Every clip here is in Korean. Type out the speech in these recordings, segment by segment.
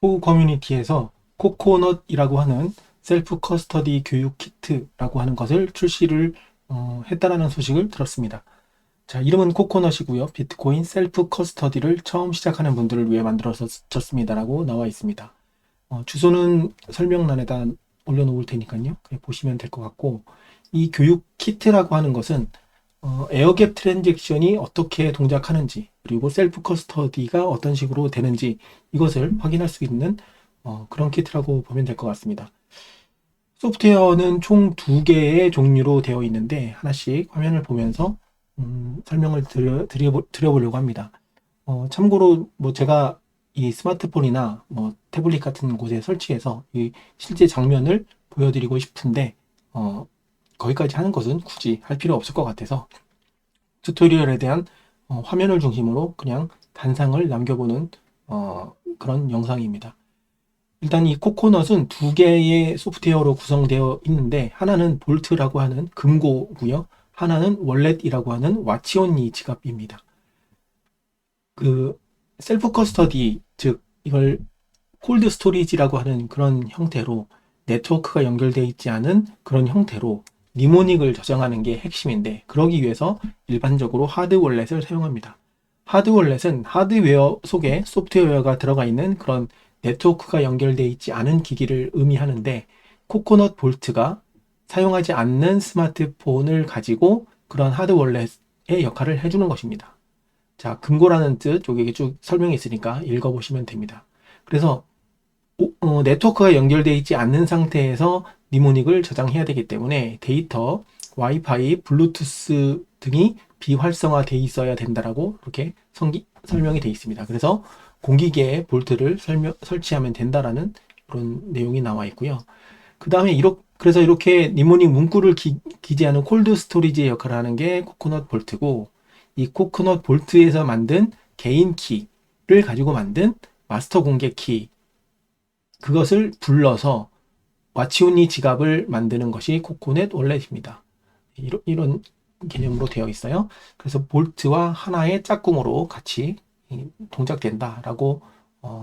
호 커뮤니티에서 코코넛이라고 하는 셀프 커스터디 교육 키트라고 하는 것을 출시를 했다라는 소식을 들었습니다. 자, 이름은 코코넛이고요. 비트코인 셀프 커스터디를 처음 시작하는 분들을 위해 만들어졌습니다라고 나와 있습니다. 주소는 설명란에다 올려놓을 테니까요. 그냥 보시면 될 것 같고, 이 교육 키트라고 하는 것은 에어갭 트랜잭션이 어떻게 동작하는지, 그리고 셀프 커스터디가 어떤 식으로 되는지 이것을 확인할 수 있는 그런 키트라고 보면 될 것 같습니다. 소프트웨어는 총 2개의 종류로 되어 있는데 하나씩 화면을 보면서 설명을 드려보려고 합니다. 참고로 뭐 제가 이 스마트폰이나 뭐 태블릿 같은 곳에 설치해서 이 실제 장면을 보여드리고 싶은데 거기까지 하는 것은 굳이 할 필요 없을 것 같아서 튜토리얼에 대한 화면을 중심으로 그냥 단상을 남겨보는 그런 영상입니다. 일단 이 코코넛은 2개의 소프트웨어로 구성되어 있는데 하나는 볼트라고 하는 금고고요. 하나는 월렛이라고 하는 와치온리 지갑입니다. 그 셀프 커스터디, 즉 이걸 콜드 스토리지라고 하는 그런 형태로 네트워크가 연결되어 있지 않은 그런 형태로 니모닉을 저장하는 게 핵심인데, 그러기 위해서 일반적으로 하드 월렛을 사용합니다. 하드 월렛은 하드웨어 속에 소프트웨어가 들어가 있는 그런 네트워크가 연결되어 있지 않은 기기를 의미하는데, 코코넛 볼트가 사용하지 않는 스마트폰을 가지고 그런 하드 월렛의 역할을 해주는 것입니다. 자, 금고라는 뜻 여기 쭉 설명이 있으니까 읽어보시면 됩니다. 그래서 네트워크가 연결되어 있지 않는 상태에서 니모닉을 저장해야 되기 때문에 데이터, 와이파이, 블루투스 등이 비활성화되어 있어야 된다라고 이렇게 설명이 되어 있습니다. 그래서 공기계에 볼트를 설치하면 된다라는 그런 내용이 나와 있고요. 그 다음에 그래서 이렇게 니모닉 문구를 기재하는 콜드 스토리지의 역할을 하는 게 코코넛 볼트고, 이 코코넛 볼트에서 만든 개인 키를 가지고 만든 마스터 공개 키, 그것을 불러서 와치오니 지갑을 만드는 것이 코코넛 월렛입니다. 이런 개념으로 되어 있어요. 그래서 볼트와 하나의 짝꿍으로 같이 동작된다라고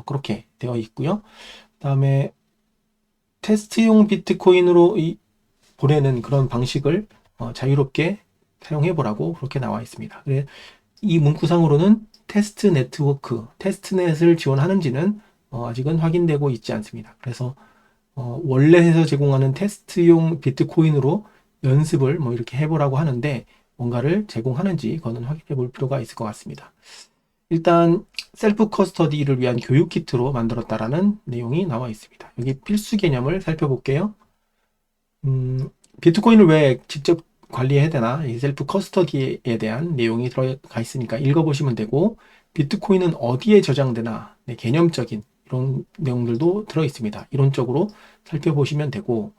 그렇게 되어 있고요. 그다음에 테스트용 비트코인으로 보내는 그런 방식을 자유롭게 사용해 보라고 그렇게 나와 있습니다. 이 문구상으로는 테스트 네트워크, 테스트넷을 지원하는지는 아직은 확인되고 있지 않습니다. 그래서 원래에서 제공하는 테스트용 비트코인으로 연습을 뭐 이렇게 해보라고 하는데, 뭔가를 제공하는지 그거는 확인해 볼 필요가 있을 것 같습니다. 일단 셀프 커스터디를 위한 교육 키트로 만들었다라는 내용이 나와 있습니다. 여기 필수 개념을 살펴볼게요. 비트코인을 왜 직접 관리해야 되나? 이 셀프 커스터디에 대한 내용이 들어가 있으니까 읽어보시면 되고, 비트코인은 어디에 저장되나? 네, 개념적인 이런 내용들도 들어 있습니다. 이론적으로 살펴보시면 되고,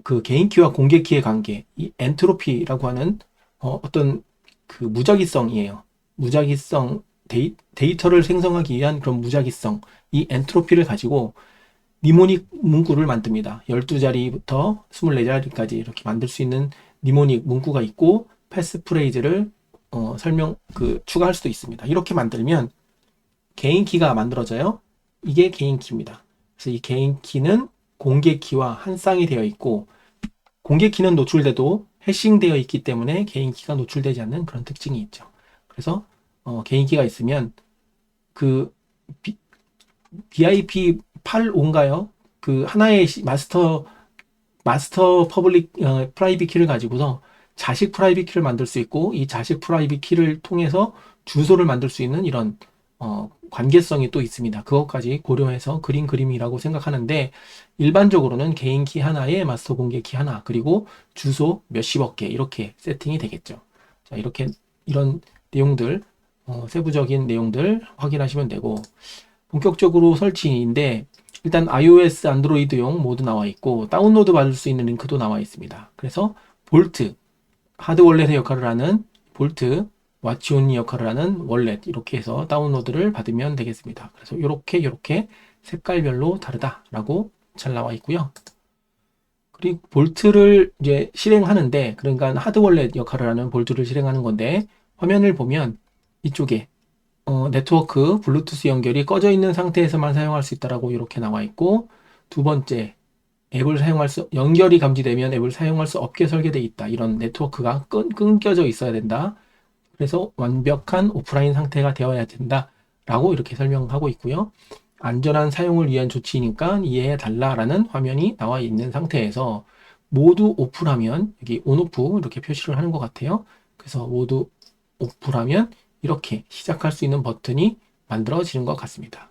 그 개인 키와 공개 키의 관계, 이 엔트로피라고 하는 어떤 그 무작위성이에요. 무작위성, 데이터를 생성하기 위한 그런 무작위성, 이 엔트로피를 가지고 니모닉 문구를 만듭니다. 12자리부터 24자리까지 이렇게 만들 수 있는 니모닉 문구가 있고, 패스프레이즈를 추가할 수도 있습니다. 이렇게 만들면 개인 키가 만들어져요. 이게 개인 키입니다. 그래서 이 개인 키는 공개 키와 한 쌍이 되어 있고, 공개 키는 노출돼도 해싱되어 있기 때문에 개인 키가 노출되지 않는 그런 특징이 있죠. 그래서 개인 키가 있으면 그 BIP 85인가요? 그 하나의 마스터 퍼블릭 프라이빗 키를 가지고서 자식 프라이빗 키를 만들 수 있고, 이 자식 프라이빗 키를 통해서 주소를 만들 수 있는 이런 관계성이 또 있습니다. 그것까지 고려해서 그린 그림이라고 생각하는데, 일반적으로는 개인 키 하나에 마스터 공개 키 하나, 그리고 주소 몇십억 개 이렇게 세팅이 되겠죠. 자, 이런 내용들, 세부적인 내용들 확인하시면 되고, 본격적으로 설치인데 일단 iOS, 안드로이드용 모두 나와 있고, 다운로드 받을 수 있는 링크도 나와 있습니다. 그래서 볼트, 하드 월렛의 역할을 하는 볼트, 와치온리 역할을 하는 월렛, 이렇게 해서 다운로드를 받으면 되겠습니다. 그래서 이렇게 색깔별로 다르다라고 잘 나와 있고요. 그리고 볼트를 이제 실행하는데, 그러니까 하드 월렛 역할을 하는 볼트를 실행하는 건데, 화면을 보면 이쪽에 네트워크 블루투스 연결이 꺼져 있는 상태에서만 사용할 수 있다라고 이렇게 나와 있고, 두 번째, 연결이 감지되면 앱을 사용할 수 없게 설계되어 있다. 이런 네트워크가 끊겨져 있어야 된다. 그래서 완벽한 오프라인 상태가 되어야 된다. 라고 이렇게 설명하고 있고요. 안전한 사용을 위한 조치니까 이해해 달라라는 화면이 나와 있는 상태에서 모두 오프라면 여기 온오프 이렇게 표시를 하는 것 같아요. 그래서 모두 오프라면 이렇게 시작할 수 있는 버튼이 만들어지는 것 같습니다.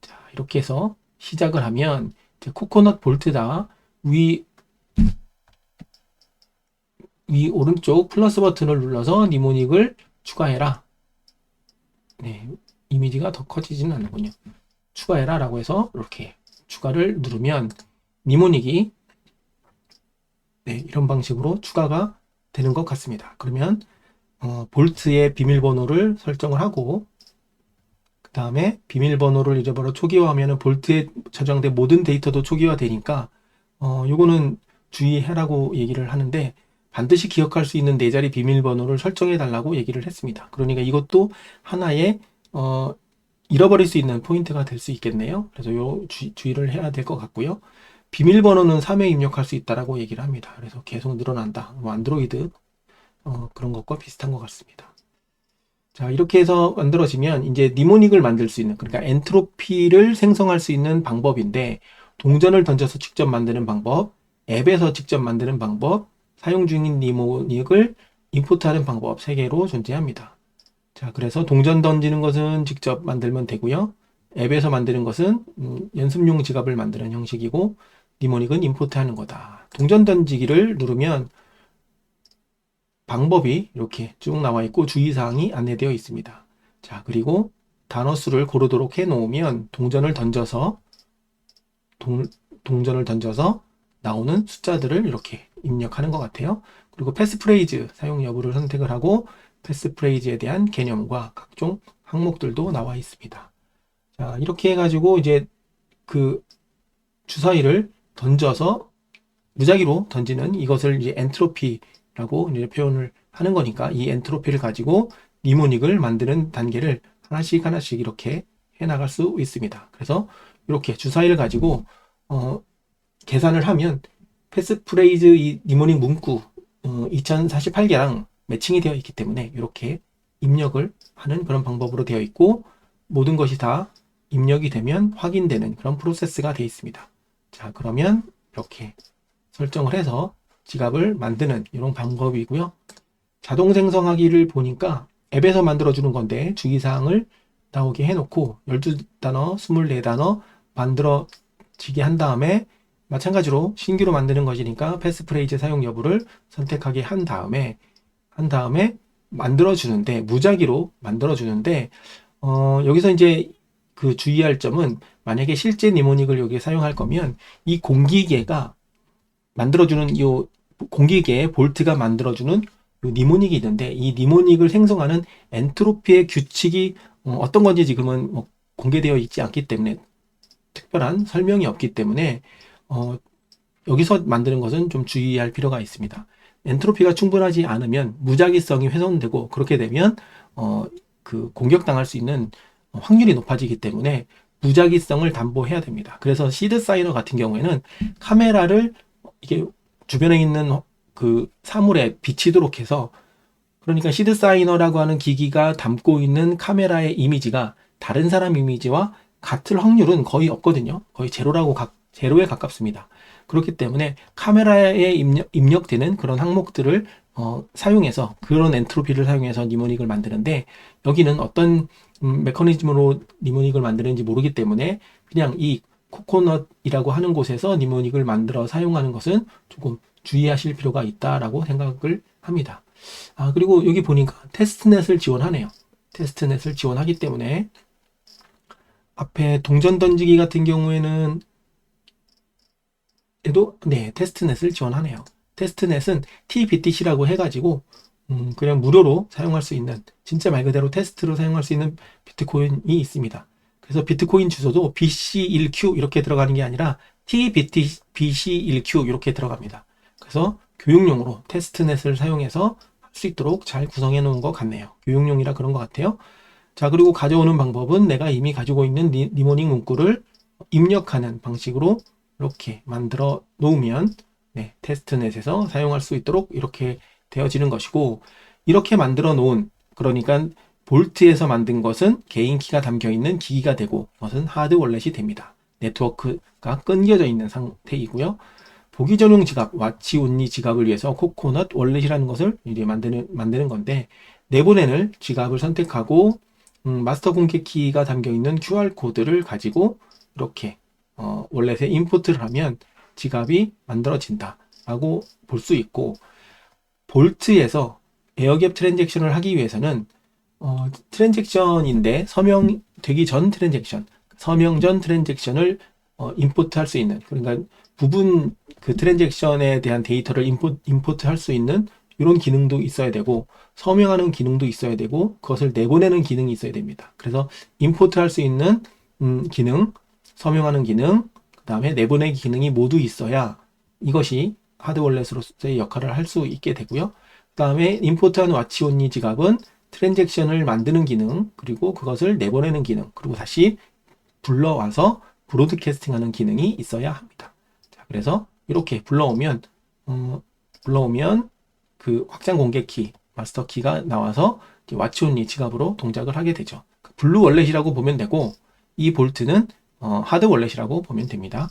자, 이렇게 해서 시작을 하면 이제 코코넛 볼트다. 위 오른쪽 플러스 버튼을 눌러서 니모닉을 추가해라. 네, 이미지가 더 커지지는 않는군요. 추가해라 라고 해서 이렇게 추가를 누르면 니모닉이 네, 이런 방식으로 추가가 되는 것 같습니다. 그러면 볼트의 비밀번호를 설정을 하고 그 다음에 비밀번호를 잊어버려 초기화하면 볼트에 저장된 모든 데이터도 초기화되니까 요거는 주의해라고 얘기를 하는데 반드시 기억할 수 있는 4자리 비밀번호를 설정해 달라고 얘기를 했습니다. 그러니까 이것도 하나의 잃어버릴 수 있는 포인트가 될 수 있겠네요. 그래서 요 주의를 해야 될 것 같고요. 비밀번호는 3회 입력할 수 있다라고 얘기를 합니다. 그래서 계속 늘어난다. 뭐 안드로이드 그런 것과 비슷한 것 같습니다. 자, 이렇게 해서 만들어지면 이제 니모닉을 만들 수 있는, 그러니까 엔트로피를 생성할 수 있는 방법인데, 동전을 던져서 직접 만드는 방법, 앱에서 직접 만드는 방법, 사용 중인 니모닉을 임포트하는 방법 3개로 존재합니다. 자, 그래서 동전 던지는 것은 직접 만들면 되고요. 앱에서 만드는 것은 연습용 지갑을 만드는 형식이고, 니모닉은 임포트하는 거다. 동전 던지기를 누르면 방법이 이렇게 쭉 나와 있고 주의사항이 안내되어 있습니다. 자, 그리고 단어 수를 고르도록 해 놓으면 동전을 던져서 나오는 숫자들을 이렇게 입력하는 것 같아요. 그리고 패스프레이즈 사용 여부를 선택을 하고 패스프레이즈에 대한 개념과 각종 항목들도 나와 있습니다. 자, 이렇게 해가지고 이제 그 주사위를 던져서 무작위로 던지는 이것을 이제 엔트로피라고 이제 표현을 하는 거니까 이 엔트로피를 가지고 니모닉을 만드는 단계를 하나씩 하나씩 이렇게 해 나갈 수 있습니다. 그래서 이렇게 주사위를 가지고 계산을 하면 패스프레이즈 이 니모닉 문구 2048개랑 매칭이 되어 있기 때문에 이렇게 입력을 하는 그런 방법으로 되어 있고 모든 것이 다 입력이 되면 확인되는 그런 프로세스가 되어 있습니다. 자, 그러면 이렇게 설정을 해서 지갑을 만드는 이런 방법이고요. 자동 생성하기를 보니까 앱에서 만들어주는 건데 주의사항을 나오게 해놓고 12단어, 24단어 만들어지게 한 다음에 마찬가지로 신규로 만드는 것이니까 패스프레이즈 사용 여부를 선택하게 한 다음에 만들어주는데 무작위로 만들어주는데 여기서 이제 그 주의할 점은 만약에 실제 니모닉을 여기에 사용할 거면 이 공기계가 만들어주는 이 공기계에 볼트가 만들어주는 요 니모닉이 있는데 이 니모닉을 생성하는 엔트로피의 규칙이 어떤 건지 지금은 뭐 공개되어 있지 않기 때문에 특별한 설명이 없기 때문에 여기서 만드는 것은 좀 주의할 필요가 있습니다. 엔트로피가 충분하지 않으면 무작위성이 훼손되고 그렇게 되면 그 공격당할 수 있는 확률이 높아지기 때문에 무작위성을 담보해야 됩니다. 그래서 시드 사이너 같은 경우에는 카메라를 이게 주변에 있는 그 사물에 비치도록 해서 그러니까 시드 사이너라고 하는 기기가 담고 있는 카메라의 이미지가 다른 사람 이미지와 같을 확률은 거의 없거든요. 거의 제로에 가깝습니다. 그렇기 때문에 카메라에 입력되는 그런 항목들을 사용해서 그런 엔트로피를 사용해서 니모닉을 만드는데 여기는 어떤 메커니즘으로 니모닉을 만드는지 모르기 때문에 그냥 이 코코넛이라고 하는 곳에서 니모닉을 만들어 사용하는 것은 조금 주의하실 필요가 있다라고 생각을 합니다. 아, 그리고 여기 보니까 테스트넷을 지원하네요. 테스트넷을 지원하기 때문에 앞에 동전 던지기 같은 경우에는 네, 테스트넷을 지원하네요. 테스트넷은 TBTC라고 해가지고 그냥 무료로 사용할 수 있는 진짜 말 그대로 테스트로 사용할 수 있는 비트코인이 있습니다. 그래서 비트코인 주소도 BC1Q 이렇게 들어가는 게 아니라 TBC1Q 이렇게 들어갑니다. 그래서 교육용으로 테스트넷을 사용해서 할 수 있도록 잘 구성해 놓은 것 같네요. 교육용이라 그런 것 같아요. 자, 그리고 가져오는 방법은 내가 이미 가지고 있는 니모닉 문구를 입력하는 방식으로 이렇게 만들어 놓으면 테스트넷에서 사용할 수 있도록 이렇게 되어지는 것이고, 이렇게 만들어 놓은, 그러니까 볼트에서 만든 것은 개인 키가 담겨 있는 기기가 되고, 이것은 하드 월렛이 됩니다. 네트워크가 끊겨져 있는 상태이고요. 보기 전용 지갑, 와치 온리 지갑을 위해서 코코넛 월렛이라는 것을 이제 만드는 건데, 내보내는 지갑을 선택하고 마스터 공개 키가 담겨 있는 QR 코드를 가지고 이렇게 월렛에 인풋을 하면 지갑이 만들어진다 라고 볼 수 있고, 볼트에서 에어갭 트랜잭션을 하기 위해서는 트랜잭션인데 서명되기 전 트랜잭션, 서명 전 트랜잭션을 인풋할 수 있는, 그러니까 부분 그 트랜잭션에 대한 데이터를 인풋할 수 있는 이런 기능도 있어야 되고, 서명하는 기능도 있어야 되고, 그것을 내보내는 기능이 있어야 됩니다. 그래서 인풋할 수 있는 기능, 서명하는 기능, 그 다음에 내보내기 기능이 모두 있어야 이것이 하드 월렛으로서의 역할을 할 수 있게 되고요. 그 다음에 임포트한 와치 온리 지갑은 트랜잭션을 만드는 기능, 그리고 그것을 내보내는 기능, 그리고 다시 불러와서 브로드캐스팅하는 기능이 있어야 합니다. 자, 그래서 이렇게 불러오면 그 확장 공개 키, 마스터 키가 나와서 와치 온리 지갑으로 동작을 하게 되죠. 블루 월렛이라고 보면 되고, 이 볼트는 하드 월렛이라고 보면 됩니다.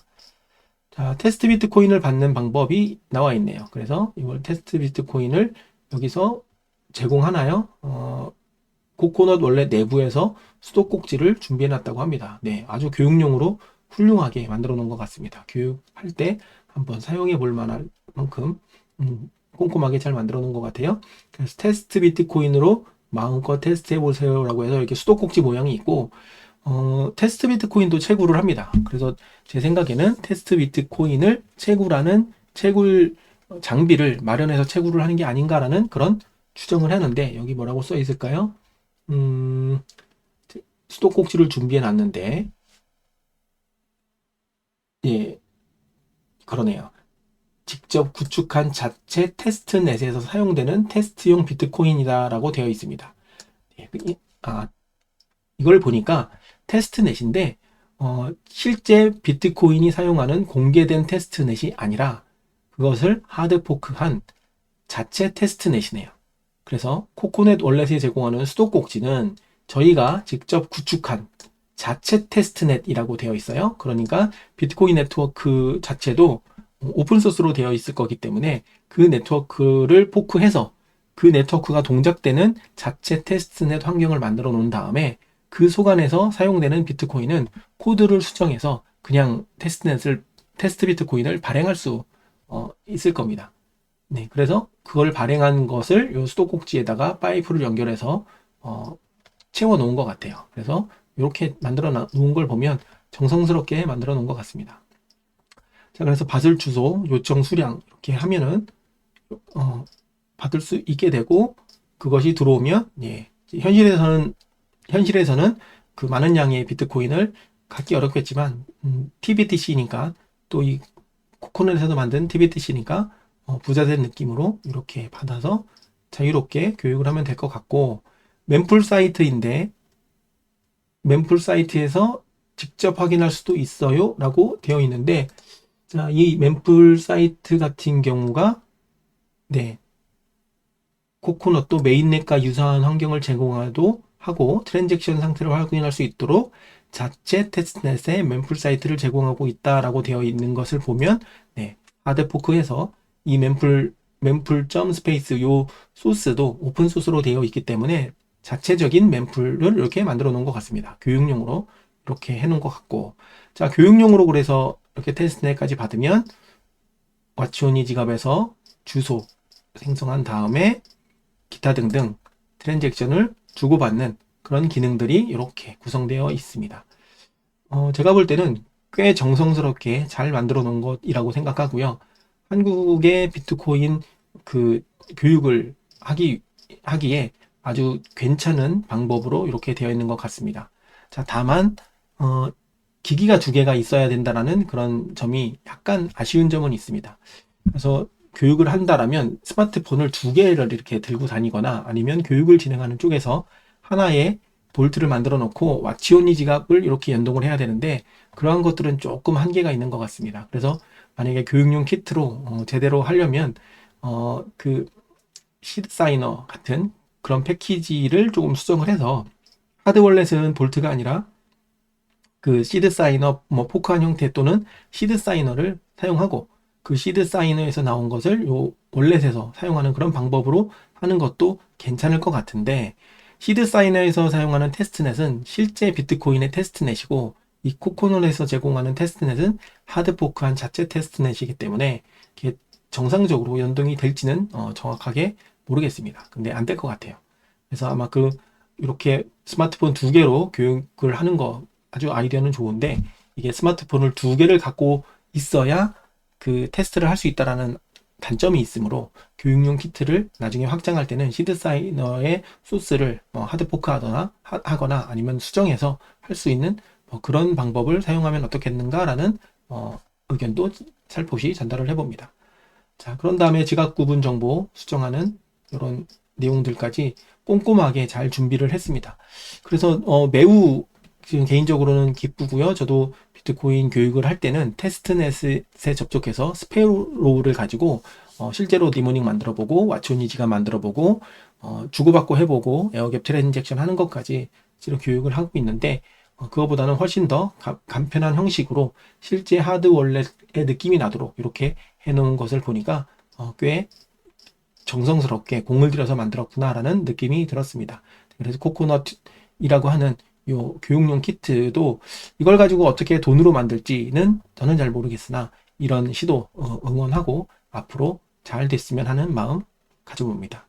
자, 테스트 비트코인을 받는 방법이 나와 있네요. 그래서 이걸 테스트 비트코인을 여기서 제공하나요? 코코넛 월렛 내부에서 수도꼭지를 준비해 놨다고 합니다. 네, 아주 교육용으로 훌륭하게 만들어 놓은 것 같습니다. 교육할 때 한번 사용해 볼 만한 만큼 꼼꼼하게 잘 만들어 놓은 것 같아요. 그래서 테스트 비트코인으로 마음껏 테스트 해보세요 라고 해서 이렇게 수도꼭지 모양이 있고, 테스트 비트코인도 채굴을 합니다. 그래서 제 생각에는 테스트 비트코인을 채굴하는 채굴 장비를 마련해서 채굴을 하는 게 아닌가라는 그런 추정을 하는데, 여기 뭐라고 써 있을까요? 수도꼭지를 준비해 놨는데, 예, 그러네요. 직접 구축한 자체 테스트넷에서 사용되는 테스트용 비트코인이다라고 되어 있습니다. 예, 이걸 보니까 테스트넷인데 실제 비트코인이 사용하는 공개된 테스트넷이 아니라 그것을 하드포크한 자체 테스트넷이네요. 그래서 코코넛 월렛에 제공하는 수도꼭지는 저희가 직접 구축한 자체 테스트넷이라고 되어 있어요. 그러니까 비트코인 네트워크 자체도 오픈소스로 되어 있을 거기 때문에 그 네트워크를 포크해서 그 네트워크가 동작되는 자체 테스트넷 환경을 만들어 놓은 다음에 그 속안에서 사용되는 비트코인은 코드를 수정해서 그냥 테스트 비트코인을 발행할 수 있을 겁니다. 네, 그래서 그걸 발행한 것을 이 수도꼭지에다가 파이프를 연결해서 채워 놓은 것 같아요. 그래서 이렇게 만들어 놓은 걸 보면 정성스럽게 만들어 놓은 것 같습니다. 자, 그래서 받을 주소, 요청 수량 이렇게 하면은 받을 수 있게 되고, 그것이 들어오면 현실에서는 그 많은 양의 비트코인을 갖기 어렵겠지만 TBTC니까, 또 이 코코넛에서 만든 TBTC니까 부자 된 느낌으로 이렇게 받아서 자유롭게 교육을 하면 될 것 같고, 멤풀 사이트인데 멤풀 사이트에서 직접 확인할 수도 있어요 라고 되어 있는데, 자, 이 멤풀 사이트 같은 경우가 코코넛도 메인넷과 유사한 환경을 제공하도 하고 트랜잭션 상태를 확인할 수 있도록 자체 테스트넷에 멤풀 사이트를 제공하고 있다라고 되어 있는 것을 보면 하드포크해서 이 멤풀 스페이스 요 소스도 오픈 소스로 되어 있기 때문에 자체적인 멤풀을 이렇게 만들어 놓은 것 같습니다. 교육용으로 이렇게 해 놓은 것 같고, 자, 교육용으로 그래서 이렇게 테스트넷까지 받으면 와치온리 지갑에서 주소 생성한 다음에 기타 등등 트랜잭션을 주고받는 그런 기능들이 이렇게 구성되어 있습니다. 제가 볼 때는 꽤 정성스럽게 잘 만들어 놓은 것이라고 생각하고요. 한국의 비트코인 그 교육을 하기에 아주 괜찮은 방법으로 이렇게 되어 있는 것 같습니다. 자, 다만 기기가 두 개가 있어야 된다라는 그런 점이 약간 아쉬운 점은 있습니다. 그래서 교육을 한다라면 스마트폰을 두 개를 이렇게 들고 다니거나, 아니면 교육을 진행하는 쪽에서 하나의 볼트를 만들어 놓고 와치오니 지갑을 이렇게 연동을 해야 되는데 그러한 것들은 조금 한계가 있는 것 같습니다. 그래서 만약에 교육용 키트로 제대로 하려면 그 시드 사이너 같은 그런 패키지를 조금 수정을 해서 하드 월렛은 볼트가 아니라 그 시드 사이너 뭐 포크한 형태 또는 시드 사이너를 사용하고 그 시드 사이너에서 나온 것을 요 월렛에서 사용하는 그런 방법으로 하는 것도 괜찮을 것 같은데 시드 사이너에서 사용하는 테스트넷은 실제 비트코인의 테스트넷이고 이 코코넛에서 제공하는 테스트넷은 하드 포크한 자체 테스트넷이기 때문에 이게 정상적으로 연동이 될지는 정확하게 모르겠습니다. 근데 안 될 것 같아요. 그래서 아마 그 이렇게 스마트폰 두 개로 교육을 하는 거 아주 아이디어는 좋은데 이게 스마트폰을 두 개를 갖고 있어야 그 테스트를 할 수 있다라는 단점이 있으므로 교육용 키트를 나중에 확장할 때는 시드 사이너의 소스를 하드포크 하거나 아니면 수정해서 할 수 있는 그런 방법을 사용하면 어떻겠는가라는 의견도 살포시 전달을 해봅니다. 자, 그런 다음에 지각 구분 정보 수정하는 이런 내용들까지 꼼꼼하게 잘 준비를 했습니다. 그래서 매우 지금 개인적으로는 기쁘고요. 저도 비트코인 교육을 할 때는 테스트넷에 접속해서 스페로우를 가지고 실제로 니모닝 만들어보고 와치오니지가 만들어보고 주고받고 해보고 에어갭 트랜잭션 하는 것까지 실제로 교육을 하고 있는데 그거보다는 훨씬 더 간편한 형식으로 실제 하드 월렛의 느낌이 나도록 이렇게 해놓은 것을 보니까 꽤 정성스럽게 공을 들여서 만들었구나라는 느낌이 들었습니다. 그래서 코코넛이라고 하는 요 교육용 키트도 이걸 가지고 어떻게 돈으로 만들지는 저는 잘 모르겠으나 이런 시도 응원하고 앞으로 잘 됐으면 하는 마음 가져봅니다.